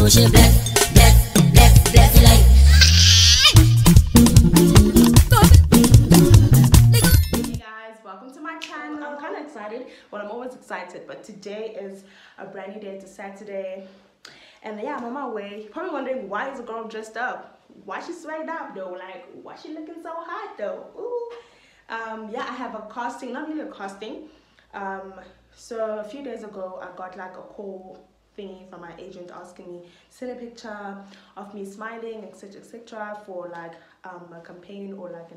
She black, black, black, black like. Hey guys, welcome to my channel. I'm kind of excited. Well, I'm always excited, but today is a brand new day. It's a Saturday, and yeah, I'm on my way. You're probably wondering, why is a girl dressed up? Why she swagged up though? Like, why she looking so hot though? Ooh. Yeah, I have a casting, not really a casting. So a few days ago, I got like a call thingy from my agent asking me to send a picture of me smiling, etc., for like a campaign or like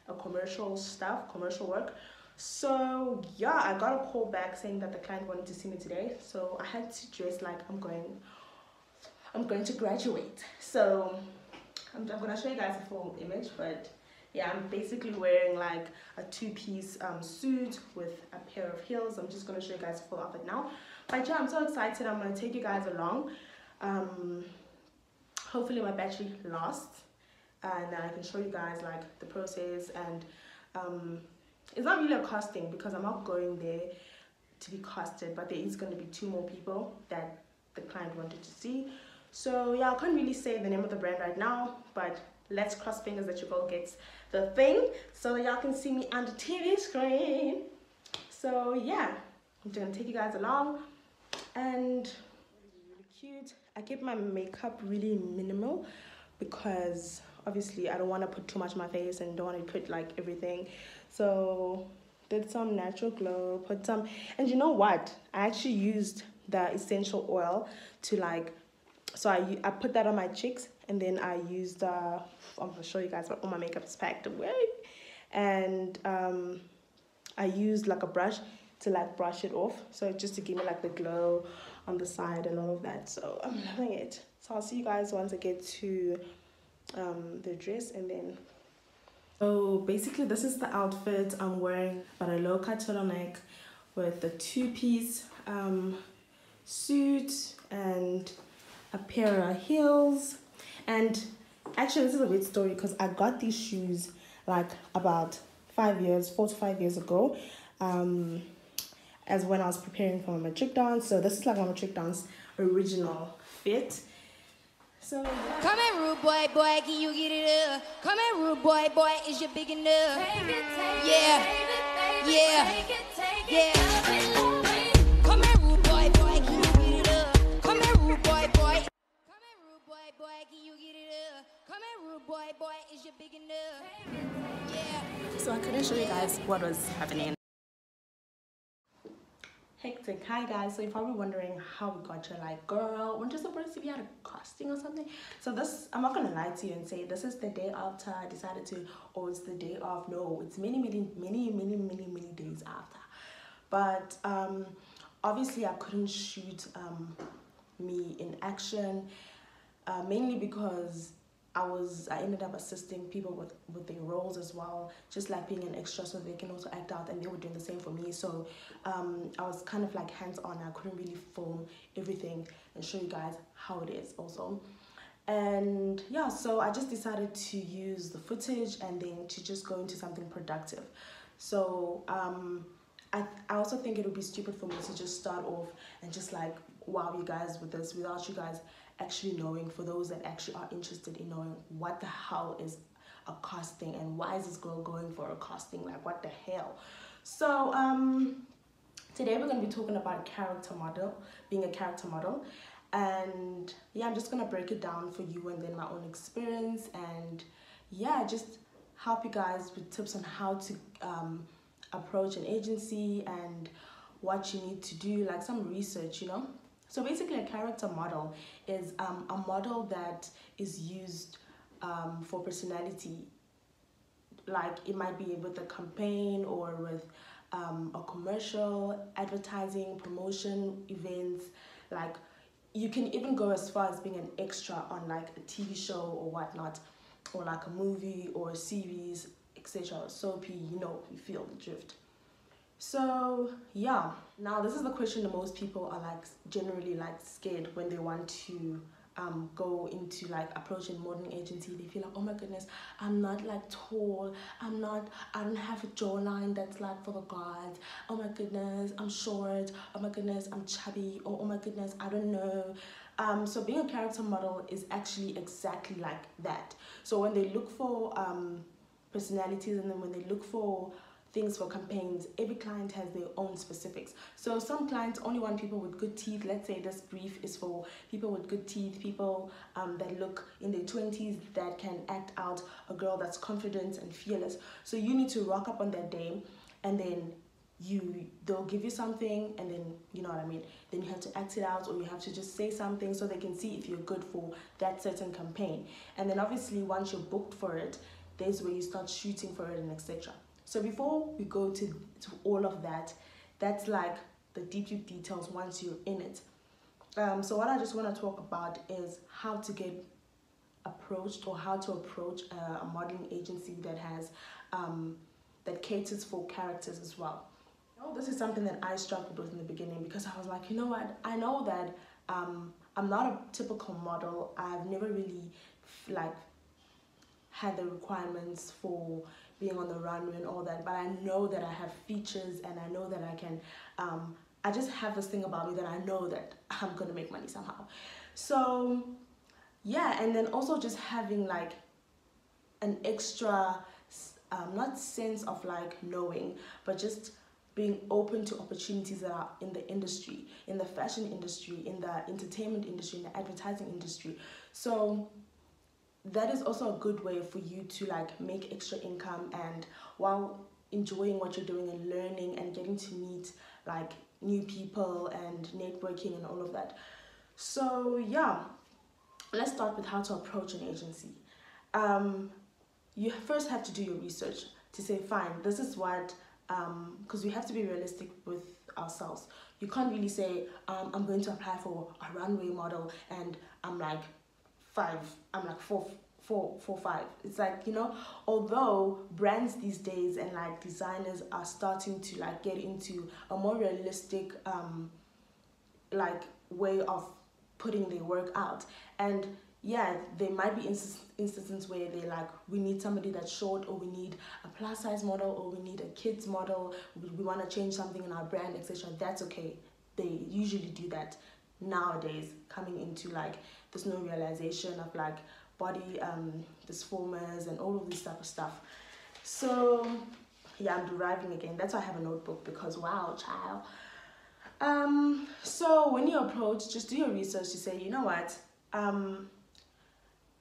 a commercial work. So yeah, I got a call back saying that the client wanted to see me today. So I had to dress like I'm going to graduate. So I'm gonna show you guys a full image, but yeah, I'm basically wearing like a two-piece suit with a pair of heels. I'm just gonna show you guys a full outfit now. But yeah, I'm so excited. I'm gonna take you guys along. Hopefully my battery lasts, and I can show you guys like the process. And it's not really a casting because I'm not going there to be casted, but there is going to be 2 more people that the client wanted to see. So yeah, I can't really say the name of the brand right now, but let's cross fingers that your girl gets the thing so that y'all can see me on the TV screen. So yeah, I'm gonna take you guys along, and really cute. I keep my makeup really minimal because obviously I don't want to put too much on my face and don't want to put like everything. So did some natural glow, put some, and you know what, I actually used the essential oil to like, so I put that on my cheeks, and then I used I'm gonna show you guys, but all my makeup is packed away, and I used like a brush to like brush it off, so just to give me like the glow on the side and all of that. So I'm loving it. So I'll see you guys once I get to the dress. And then, so basically this is the outfit I'm wearing, but a low cut turtleneck with the 2-piece suit and a pair of heels. And actually this is a weird story because I got these shoes like about 4 to 5 years ago, as when I was preparing for my matric dance. So this is like my matric dance original fit. So yeah. Come here, rude boy, boy, can you get it up? Come here, rude boy, boy, is you big enough? Take it, yeah, yeah, take it, yeah. Come here, rude boy, boy, can you get it up? Come here, rude boy, boy. Come here, rude boy, boy, can you get it up? Come here, rude boy, boy, is you big enough? Yeah. So I couldn't show you guys what was happening. Hectic. Hi guys, so you're probably wondering how we got here. Like, girl, weren't you supposed to be at a casting or something? So this, I'm not gonna lie to you and say this is the day after I decided to, or it's the day of. No, it's many days after. But obviously I couldn't shoot me in action, mainly because I ended up assisting people with their roles as well, just like being an extra so they can also act out, and they were doing the same for me. So I was kind of like hands-on. I couldn't really film everything and show you guys how it is also. And yeah, so I just decided to use the footage and then to just go into something productive. So I also think it would be stupid for me to just start off and just like wow you guys with this without you guys actually knowing, for those that actually are interested in knowing what the hell is a casting and why is this girl going for a casting, like what the hell. So today we're going to be talking about being a character model, and yeah, I'm just going to break it down for you and then my own experience, and yeah, just help you guys with tips on how to approach an agency and what you need to do, like some research, you know. So basically a character model is a model that is used for personality. Like it might be with a campaign or with a commercial, advertising, promotion, events. Like you can even go as far as being an extra on like a TV show or whatnot, or like a movie or a series, etc. Soapy, you know, you feel the drift. So yeah, now this is the question that most people are like generally like scared when they want to go into like approaching modern agency. They feel like, oh my goodness, I'm not like tall, I don't have a jawline that's like for the gods. Oh my goodness, I'm short. Oh my goodness, I'm chubby. Oh my goodness, I don't know, So being a character model is actually exactly like that. So when they look for personalities, and then when they look for things for campaigns, every client has their own specifics. So some clients only want people with good teeth. Let's say this brief is for people with good teeth, people that look in their 20s, that can act out a girl that's confident and fearless. So you need to rock up on that day, and then they'll give you something, and then, you know what I mean, then you have to act it out, or you have to just say something so they can see if you're good for that certain campaign. And then obviously once you're booked for it, there's where you start shooting for it, and etc. So before we go to all of that, that's like the deep details once you're in it. So what I just want to talk about is how to get approached, or how to approach a modeling agency that has that caters for characters as well. This is something that I struggled with in the beginning, because I was like, you know what, I know that I'm not a typical model. I've never really like had the requirements for being on the runway and all that, but I know that I have features, and I know that I can I just have this thing about me that I know that I'm gonna make money somehow. So yeah, and then also just having like an extra not sense of like knowing, but just being open to opportunities that are in the industry, in the fashion industry, in the entertainment industry, in the advertising industry. So that is also a good way for you to like make extra income, and while enjoying what you're doing and learning and getting to meet like new people and networking and all of that. So yeah, let's start with how to approach an agency. You first have to do your research to say, fine, this is what, because we have to be realistic with ourselves. You can't really say, I'm going to apply for a runway model, and I'm like four, five. It's like, you know, although brands these days and like designers are starting to like get into a more realistic like way of putting their work out, and yeah, there might be instances where they're like, we need somebody that's short, or we need a plus size model, or we need a kids model, we want to change something in our brand, etc. That's okay. They usually do that nowadays, coming into like this new realization of like body dysformers and all of this type of stuff. So yeah, I'm deriving again. That's why I have a notebook, because wow, child. So when you approach, just do your research to say, you know what,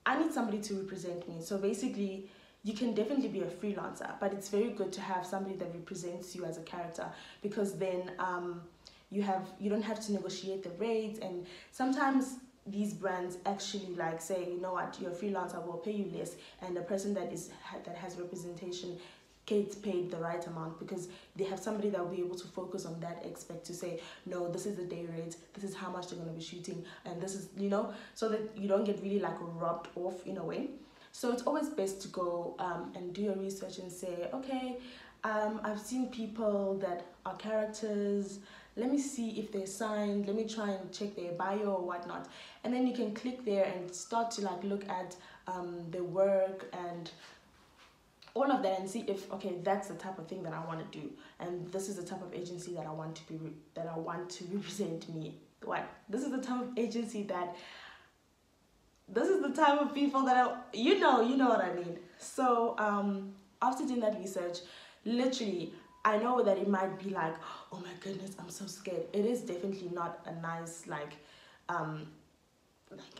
I need somebody to represent me. So basically, you can definitely be a freelancer, but it's very good to have somebody that represents you as a character, because then you don't have to negotiate the rates. And sometimes these brands actually like say, you know what, you're a freelancer, we'll pay you less, and the person that has representation gets paid the right amount, because they have somebody that will be able to focus on that aspect to say, no, this is the day rate, this is how much they're going to be shooting, and this is, you know, so that you don't get really like robbed off in a way. So it's always best to go and do your research and say, okay, I've seen people that are characters, let me see if they're signed, let me try and check their bio or whatnot, and then you can click there and start to like look at their work and all of that, and see if, okay, that's the type of thing that I want to do, and this is the type of agency that I want to represent me. What? This is the type of agency that, this is the type of people that you know what I mean. So after doing that research, literally, I know that it might be like, oh my goodness, I'm so scared. It is definitely not a nice like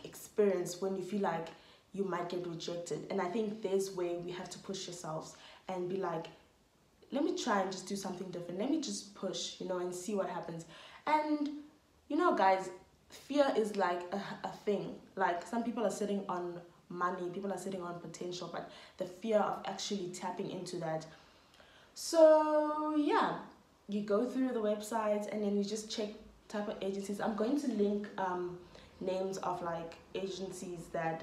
experience when you feel like you might get rejected. And I think there's where we have to push yourselves and be like, let me try and just do something different. Let me just push, you know, and see what happens. And, you know, guys, fear is like a thing. Like, some people are sitting on money, people are sitting on potential, but the fear of actually tapping into that. So, yeah, you go through the websites and then you just check type of agencies. I'm going to link names of like agencies that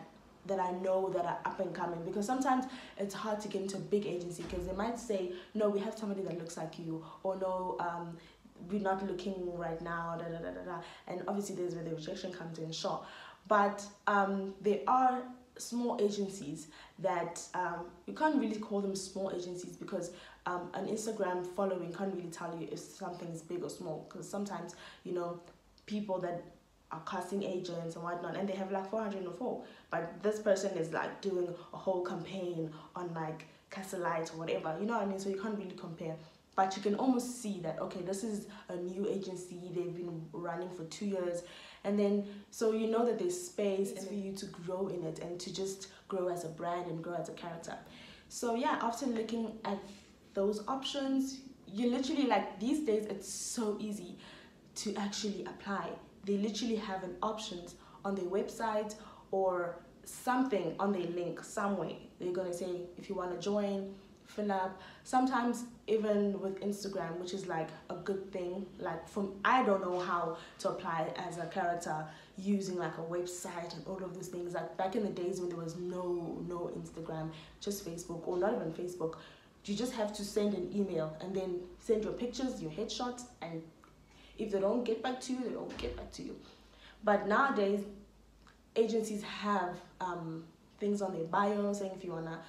I know that are up and coming, because sometimes it's hard to get into a big agency because they might say, no, we have somebody that looks like you, or no, we're not looking right now, da, da, da, da, da. And obviously there's where the rejection comes in, sure. But there are small agencies that you can't really call them small agencies, because an Instagram following can't really tell you if something is big or small, because sometimes, you know, people that casting agents and whatnot, and they have like 404, but this person is like doing a whole campaign on like Castlelight or whatever, you know what I mean? So you can't really compare, but you can almost see that, okay, this is a new agency, they've been running for 2 years, and then so you know that there's space for you to grow in it and to just grow as a brand and grow as a character. So yeah, after looking at those options, you literally, like these days it's so easy to actually apply. They literally have an options on their website or something on their link somewhere. They're gonna say if you want to join, fill up. Sometimes even with Instagram, which is like a good thing, like I don't know how to apply as a character using like a website and all of those things. Like back in the days when there was no Instagram, just Facebook, or not even Facebook, you just have to send an email and then send your pictures, your headshots, and if they don't get back to you, they don't get back to you. But nowadays, agencies have things on their bio saying if you wanna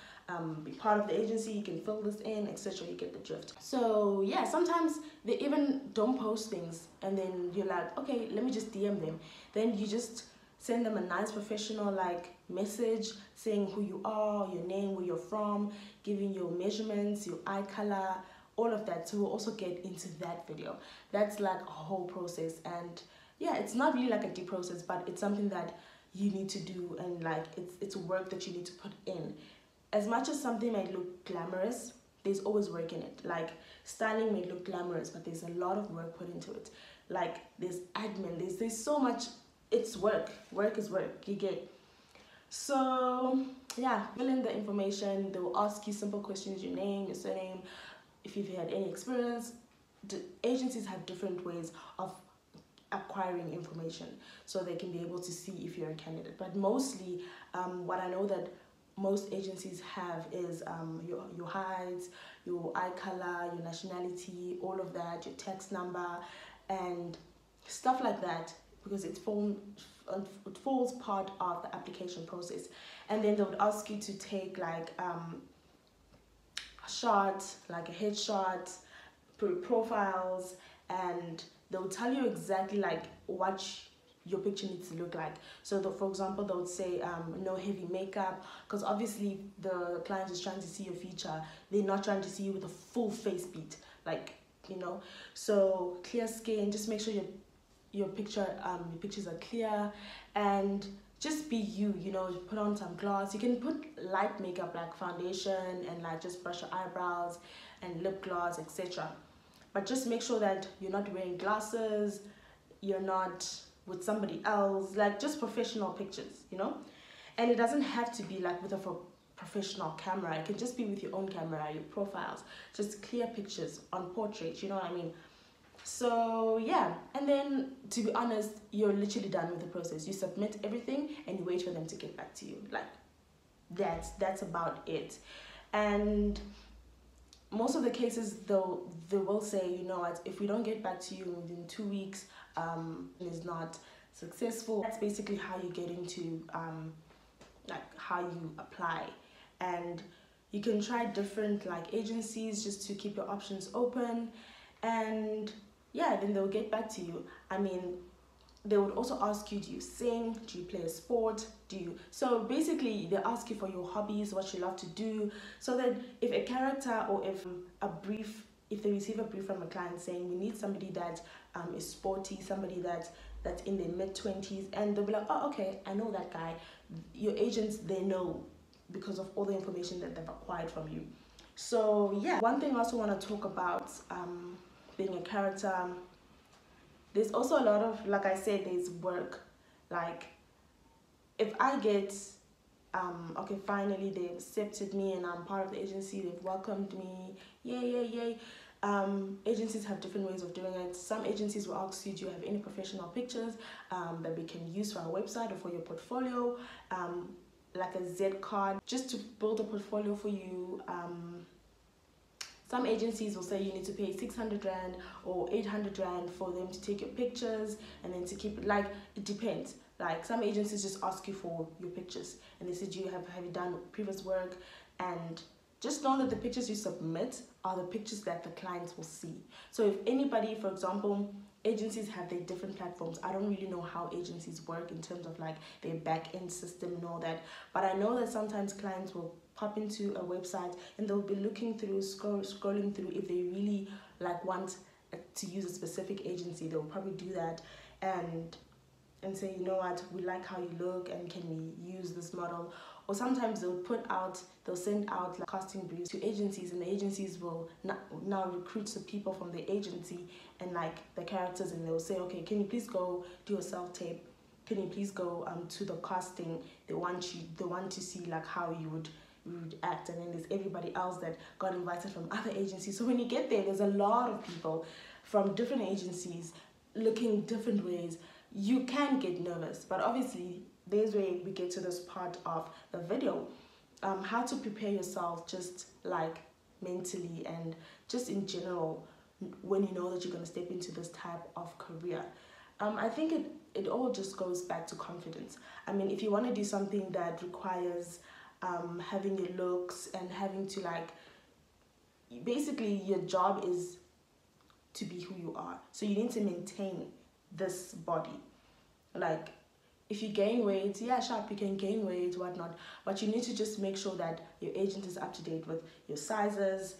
be part of the agency, you can fill this in, etc. You get the drift. So yeah, sometimes they even don't post things, and then you're like, okay, let me just DM them. Then you just send them a nice professional like message saying who you are, your name, where you're from, giving your measurements, your eye color, all of that. So we'll also get into that video. That's like a whole process, and yeah, it's not really like a deep process, but it's something that you need to do, and like it's work that you need to put in. As much as something might look glamorous, there's always work in it. Like styling may look glamorous, but there's a lot of work put into it. Like there's admin, there's so much. It's work is work, you get. So yeah, fill in the information. They will ask you simple questions: your name, your surname, if you've had any experience. The agencies have different ways of acquiring information so they can be able to see if you're a candidate, but mostly what I know that most agencies have is your height, your eye color, your nationality, all of that, your tax number and stuff like that, because it falls part of the application process. And then they would ask you to take like a shot, like a headshot, profiles, and they'll tell you exactly like what your picture needs to look like. So for example, they would say no heavy makeup, because obviously the client is trying to see your feature. They're not trying to see you with a full face beat, like, you know. So clear skin, just make sure your pictures are clear, and just be you, you know. Put on some gloss. You can put light makeup like foundation and like just brush your eyebrows and lip gloss, etc. But just make sure that you're not wearing glasses, you're not with somebody else, like just professional pictures, you know. And it doesn't have to be like with a professional camera. It can just be with your own camera, your profiles, just clear pictures on portrait, you know what I mean. So yeah, and then to be honest, you're literally done with the process. You submit everything and you wait for them to get back to you. Like that's about it. And most of the cases though, they will say, you know what, if we don't get back to you within 2 weeks, is not successful. That's basically how you get into like how you apply. And you can try different like agencies just to keep your options open, and yeah, then they'll get back to you. I mean, they would also ask you, do you sing, do you play a sport, so basically they ask you for your hobbies, what you love to do, so that if a character or if they receive a brief from a client saying we need somebody that is sporty, somebody that's in their mid-20s, and they'll be like, oh okay, I know that guy. Your agents, they know because of all the information that they've acquired from you. So yeah, one thing I also want to talk about being a character, there's also a lot of, like I said, there's work. Like if I get okay, finally they accepted me and I'm part of the agency, they've welcomed me, yay. Agencies have different ways of doing it. Some agencies will ask you, do you have any professional pictures that we can use for our website or for your portfolio, like a Z card, just to build a portfolio for you. Some agencies will say you need to pay 600 Rand or 800 Rand for them to take your pictures and then to keep it. Like, it depends. Like some agencies just ask you for your pictures and they said, have you done previous work? And just know that the pictures you submit are the pictures that the clients will see. So if anybody, for example, agencies have their different platforms. I don't really know how agencies work in terms of like their back end system and all that, but I know that sometimes clients will pop into a website and they'll be looking through, scrolling through. If they really like want to use a specific agency, they'll probably do that and say, you know what, we like how you look and can we use this model. Or sometimes they'll send out like casting briefs to agencies, and the agencies will now recruit the people from the agency and like the characters, and they'll say, okay, can you please go do a self-tape, can you please go to the casting, they want to see like how you would act. And then there's everybody else that got invited from other agencies. So when you get there's a lot of people from different agencies looking different ways. You can get nervous, but obviously there's where we get to this part of the video, how to prepare yourself, just like mentally and just in general, when you know that you're going to step into this type of career. I think it all just goes back to confidence. I mean, if you want to do something that requires having your looks and having to like, basically your job is to be who you are, so you need to maintain this body. Like if you gain weight, yeah, sharp, you can gain weight, whatnot, but you need to just make sure that your agent is up to date with your sizes,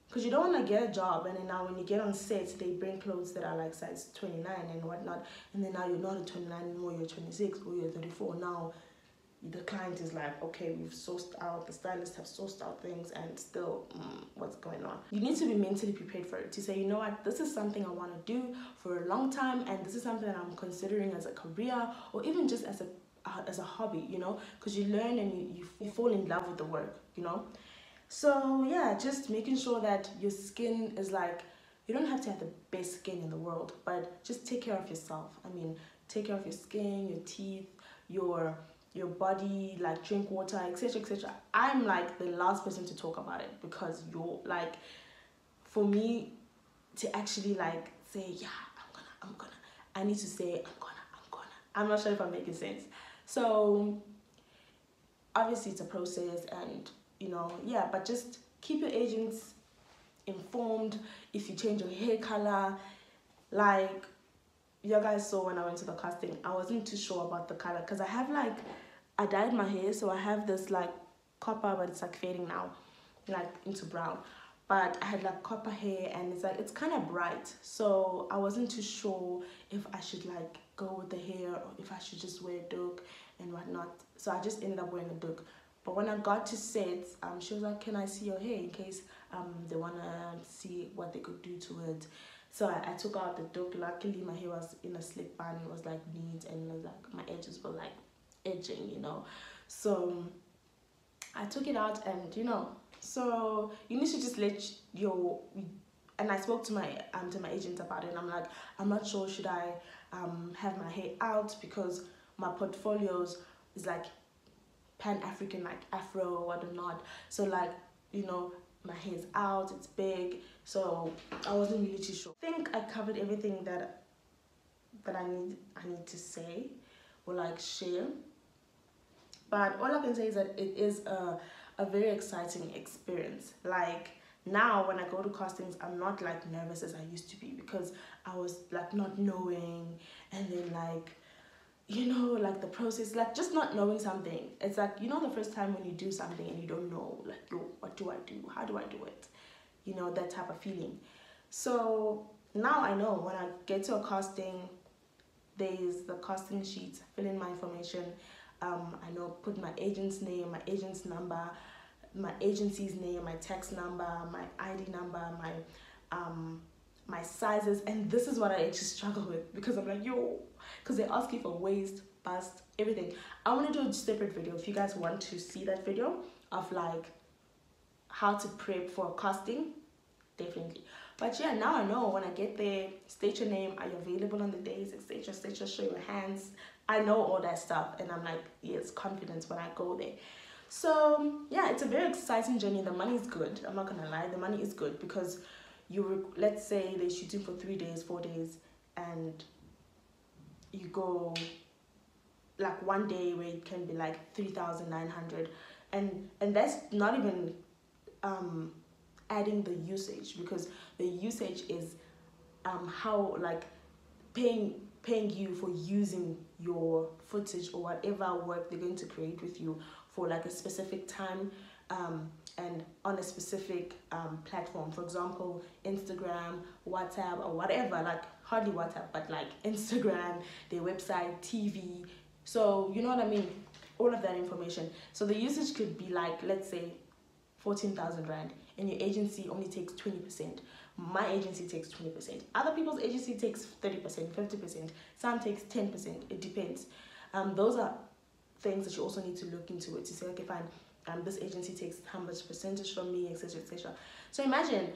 because you don't want to get a job and then now when you get on set they bring clothes that are like size 29 and whatnot, and then now you're not a 29 anymore, you're 26 or you're 34. Now the client is like, okay, we've sourced out, the stylists have sourced out things, and still what's going on? You need to be mentally prepared for it, to say, you know what, this is something I want to do for a long time, and this is something that I'm considering as a career or even just as a hobby, you know, because you learn and you fall in love with the work, you know. So yeah, just making sure that your skin is like, you don't have to have the best skin in the world, but just take care of yourself. I mean, take care of your skin, your teeth, your body, like drink water, etc, etc. I'm like the last person to talk about it, because you're like, for me to actually like say, yeah, I'm gonna, I need to say I'm gonna. I'm not sure if I'm making sense. So obviously it's a process, and you know, yeah, but just keep your agents informed if you change your hair color. Like you guys saw when I went to the casting, I wasn't too sure about the color, because I have like, I dyed my hair, so I have this like copper, but it's like fading now, like into brown. But I had like copper hair, and it's like, it's kind of bright, so I wasn't too sure if I should like go with the hair or if I should just wear a doek and whatnot. So I just ended up wearing a doek. But when I got to set, she was like, can I see your hair, in case they want to see what they could do to it. So I took out the doek. Luckily my hair was in a slick bun, it was like neat, and it was like, my edges were like edging, you know. So I took it out, and you know, so you need to just let your, and I spoke to my agent about it, and I'm like, I'm not sure, should I have my hair out, because my portfolios is like pan-African, like afro or whatnot, so like, you know, my hair's out, it's big, so I wasn't really too sure. I think I covered everything that I need to say or like share. But all I can say is that it is a very exciting experience. Like now when I go to castings, I'm not like nervous as I used to be, because I was like not knowing, and then like, you know, like the process, like just not knowing something. It's like, you know, the first time when you do something and you don't know, like, yo, what do I do? How do I do it? You know, that type of feeling. So now I know when I get to a casting, there's the casting sheet, fill in my information. I know, put my agent's name, my agent's number, my agency's name, my tax number, my ID number, my sizes. And this is what I actually struggle with, because I'm like, yo, because they ask you for waist, bust, everything. I want to do a separate video if you guys want to see that video of like how to prep for a casting, definitely. But yeah, now I know when I get there, state your name, are you available on the days, etc, show your hands. I know all that stuff, and I'm like, yes, confidence when I go there. So yeah, it's a very exciting journey. The money is good, I'm not gonna lie, the money is good, because let's say they're shooting for 3 days, 4 days, and you go like one day where it can be like 3,900, and that's not even adding the usage, because the usage is how like paying you for using your footage or whatever work they're going to create with you for like a specific time, and on a specific platform. For example, Instagram, WhatsApp, or whatever, like hardly WhatsApp, but like Instagram, their website, TV. So you know what I mean, all of that information. So the usage could be like, let's say 14,000 rand, and your agency only takes 20%. My agency takes 20%. Other people's agency takes 30%, 50%. Some takes 10%. It depends. Those are things that you also need to look into it to say, okay, fine, this agency takes how much percentage from me, etc., etc. So imagine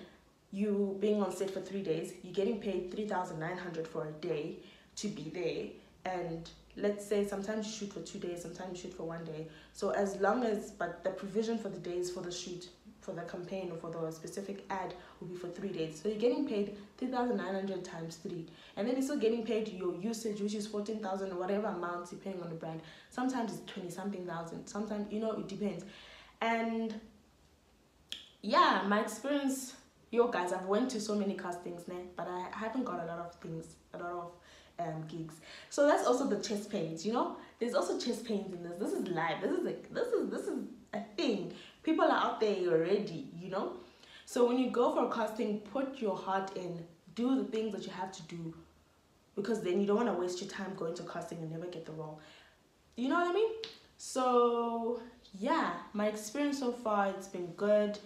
you being on set for 3 days, you're getting paid 3,900 for a day to be there, and let's say sometimes you shoot for 2 days, sometimes you shoot for 1 day. So as long as, but the provision for the days for the shoot, for the campaign or for the specific ad will be for 3 days. So you're getting paid 3,900 times 3. And then you're still getting paid your usage, which is 14,000 or whatever amount, depending on the brand. Sometimes it's 20 something thousand. Sometimes, you know, it depends. And yeah, my experience, yo guys, I've went to so many castings, but I haven't got a lot of gigs. So that's also the chest pains, you know. There's also chest pains in this. This is live. This is a thing. People are out there already, you know. So when you go for a casting, put your heart in. Do the things that you have to do, because then you don't want to waste your time going to casting and never get the role. You know what I mean? So yeah, my experience so far, it's been good.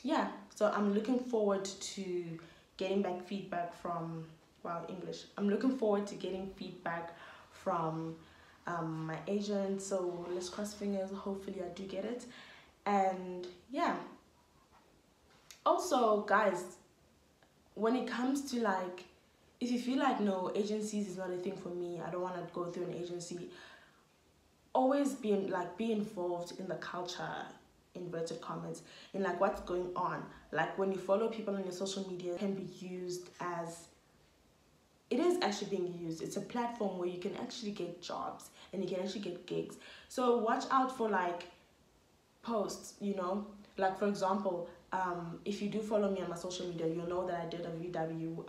Yeah, so I'm looking forward to getting back feedback from, wow, English. I'm looking forward to getting feedback from my agent. So let's cross fingers. Hopefully I do get it. And yeah. Also, guys, when it comes to like, if you feel like, no, agencies is not a thing for me, I don't want to go through an agency, always be involved in the culture, inverted commas, in like what's going on. Like when you follow people on your social media, it can be used as, it is actually being used. It's a platform where you can actually get jobs and you can actually get gigs. So watch out for like posts, you know, like for example, if you do follow me on my social media, you'll know that I did a VW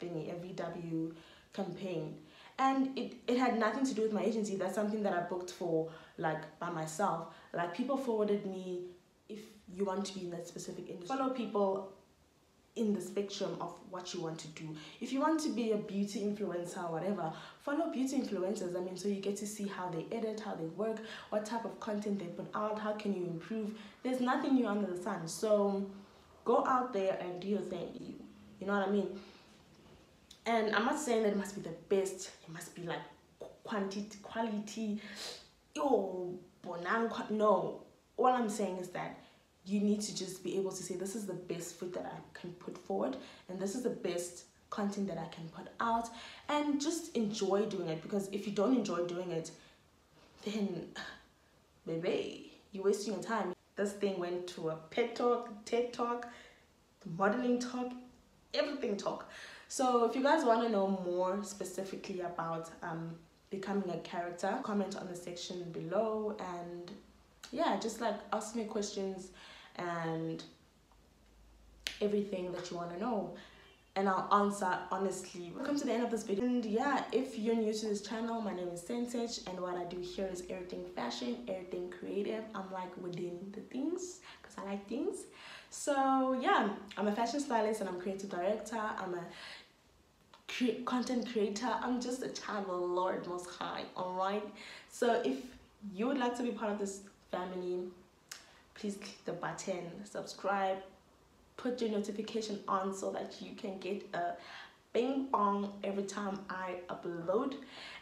thingy, a VW campaign, and it had nothing to do with my agency. That's something that I booked for like by myself. Like people forwarded me, if you want to be in that specific industry, follow people in the spectrum of what you want to do. If you want to be a beauty influencer or whatever, follow beauty influencers. I mean, so you get to see how they edit, how they work, what type of content they put out, how can you improve. There's nothing new under the sun. So go out there and do your thing. You know what I mean? And I'm not saying that it must be the best. It must be like quality. Yo, bonang. No. All I'm saying is that you need to just be able to say, this is the best foot that I can put forward, and this is the best content that I can put out, and just enjoy doing it. Because if you don't enjoy doing it, then baby, you're wasting your time. This thing went to a pet talk, TED talk, modeling talk, everything talk. So if you guys want to know more specifically about becoming a character, comment on the section below, and yeah, just like ask me questions and everything that you want to know, and I'll answer honestly. Welcome to the end of this video. And yeah, if you're new to this channel, my name is Sensage, and what I do here is everything fashion, everything creative. I'm like within the things because I like things. So yeah, I'm a fashion stylist and I'm creative director. I'm a content creator. I'm just a child of the Lord Most High. All right, so if you would like to be part of this family, please click the button, subscribe, put your notification on so that you can get a bing bong every time I upload.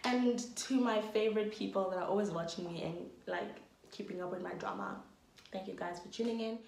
And to my favorite people that are always watching me and like keeping up with my drama, thank you guys for tuning in.